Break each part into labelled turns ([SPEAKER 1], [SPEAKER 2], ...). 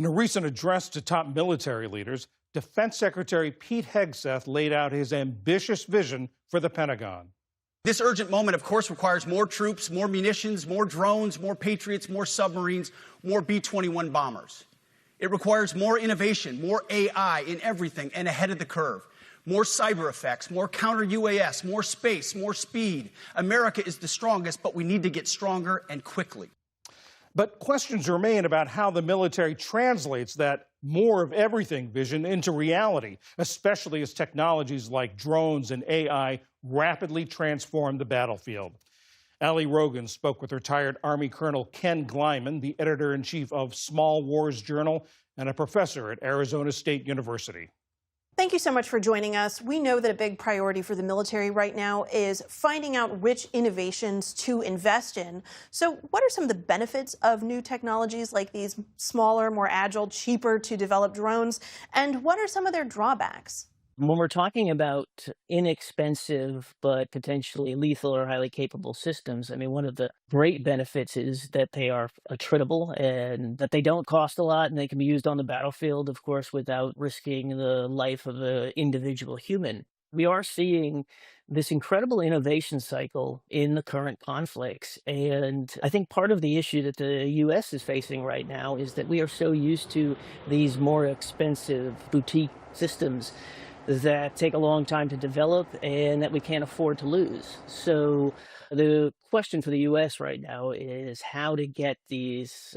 [SPEAKER 1] In a recent address to top military leaders, Defense Secretary Pete Hegseth laid out his ambitious vision for the Pentagon.
[SPEAKER 2] This urgent moment, of course, requires more troops, more munitions, more drones, more Patriots, more submarines, more B-21 bombers. It requires more innovation, more AI in everything and ahead of the curve. More cyber effects, more counter-UAS, more space, more speed. America is the strongest, but we need to get stronger and quickly.
[SPEAKER 1] But questions remain about how the military translates that more of everything vision into reality, especially as technologies like drones and AI rapidly transform the battlefield. Rogin spoke with retired Army Colonel Ken Gleiman, the editor-in-chief of Small Wars Journal and a professor at Arizona State University.
[SPEAKER 3] Thank you so much for joining us. We know that a big priority for the military right now is finding out which innovations to invest in. So what are some of the benefits of new technologies like these smaller, more agile, cheaper to develop drones? And what are some of their drawbacks?
[SPEAKER 4] When we're talking about inexpensive but potentially lethal or highly capable systems, I mean, one of the great benefits is that they are attritable and that they don't cost a lot and they can be used on the battlefield, of course, without risking the life of an individual human. We are seeing this incredible innovation cycle in the current conflicts. And I think part of the issue that the U.S. is facing right now is that we are so used to these more expensive boutique systems that take a long time to develop and that we can't afford to lose. So the question for the U.S. right now is how to get these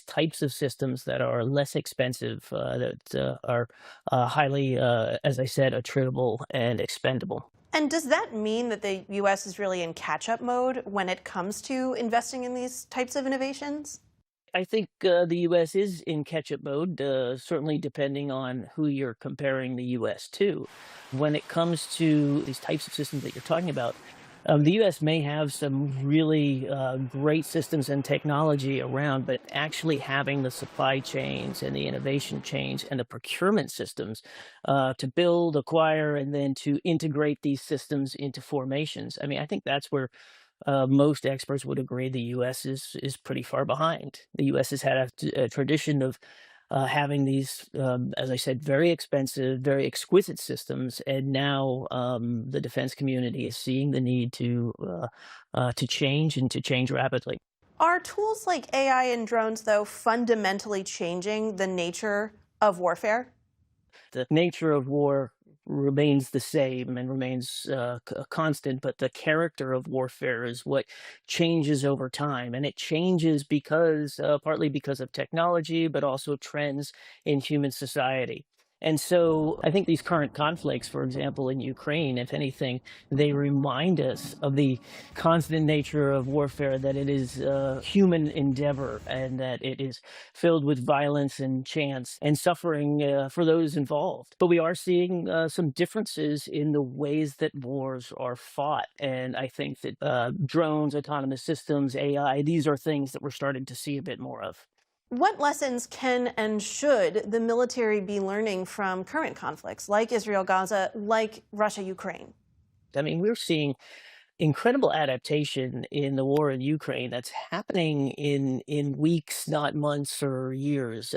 [SPEAKER 4] types of systems that are less expensive, that are highly, as I said, attritable and expendable.
[SPEAKER 3] And does that mean that the U.S. is really in catch-up mode when it comes to investing in these types of innovations?
[SPEAKER 4] I think the U.S. is in catch-up mode, certainly depending on who you're comparing the U.S. to. When it comes to these types of systems that you're talking about, the U.S. may have some really great systems and technology around, but actually having the supply chains and the innovation chains and the procurement systems to build, acquire, and then to integrate these systems into formations. I mean, I think that's where most experts would agree the U.S. is pretty far behind. The U.S. has had a tradition of having these, as I said, very expensive, very exquisite systems, and now the defense community is seeing the need to change and to change rapidly.
[SPEAKER 3] Are tools like AI and drones, though, fundamentally changing the nature of warfare?
[SPEAKER 4] The nature of war remains the same and remains constant, but the character of warfare is what changes over time. And it changes because, partly because of technology, but also trends in human society. And so I think these current conflicts, for example, in Ukraine, if anything, they remind us of the constant nature of warfare, that it is a human endeavor and that it is filled with violence and chance and suffering for those involved. But we are seeing some differences in the ways that wars are fought. And I think that drones, autonomous systems, AI, these are things that we're starting to see a bit more of.
[SPEAKER 3] What lessons can and should the military be learning from current conflicts like Israel-Gaza, like Russia-Ukraine?
[SPEAKER 4] I mean, we're seeing incredible adaptation in the war in Ukraine that's happening in weeks, not months or years.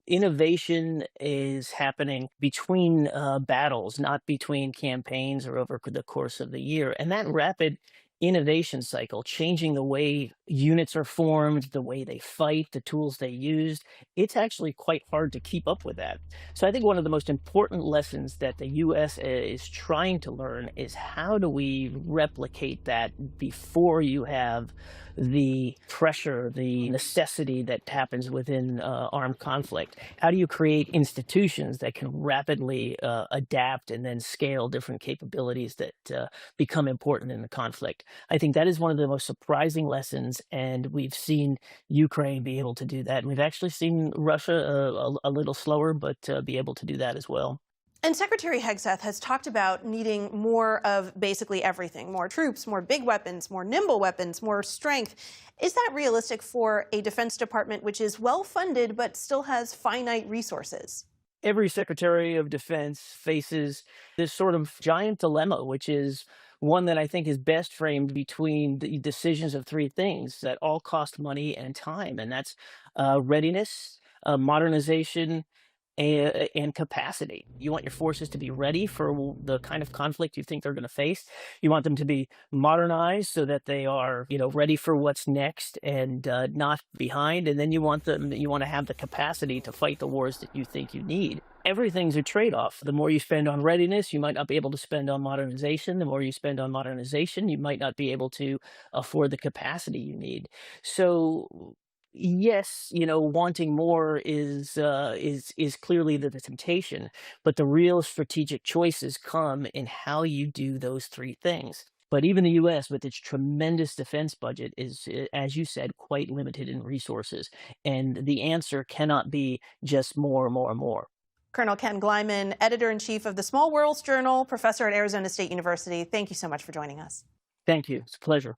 [SPEAKER 4] Innovation is happening between battles, not between campaigns or over the course of the year. And that rapid innovation cycle, changing the way units are formed, the way they fight, the tools they use, it's actually quite hard to keep up with that. So I think one of the most important lessons that the U.S. is trying to learn is how do we replicate that before you have the pressure, the necessity that happens within armed conflict? How do you create institutions that can rapidly adapt and then scale different capabilities that become important in the conflict? I think that is one of the most surprising lessons, and we've seen Ukraine be able to do that. And we've actually seen Russia a little slower, but be able to do that as well.
[SPEAKER 3] And Secretary Hegseth has talked about needing more of basically everything, more troops, more big weapons, more nimble weapons, more strength. Is that realistic for a Defense Department which is well-funded but still has finite resources?
[SPEAKER 4] Every Secretary of Defense faces this sort of giant dilemma, which is one that I think is best framed between the decisions of three things that all cost money and time, and that's readiness, modernization, and capacity. You want your forces to be ready for the kind of conflict you think they're going to face. You want them to be modernized so that they are, ready for what's next and not behind. And then you want to have the capacity to fight the wars that you think you need. Everything's a trade-off. The more you spend on readiness, you might not be able to spend on modernization. The more you spend on modernization, you might not be able to afford the capacity you need. So yes, wanting more is clearly the temptation, but the real strategic choices come in how you do those three things. But even the U.S., with its tremendous defense budget, is, as you said, quite limited in resources. And the answer cannot be just more, more, more.
[SPEAKER 3] Colonel Ken Gleiman, editor-in-chief of the Small Worlds Journal, professor at Arizona State University. Thank you so much for joining us.
[SPEAKER 4] Thank you. It's a pleasure.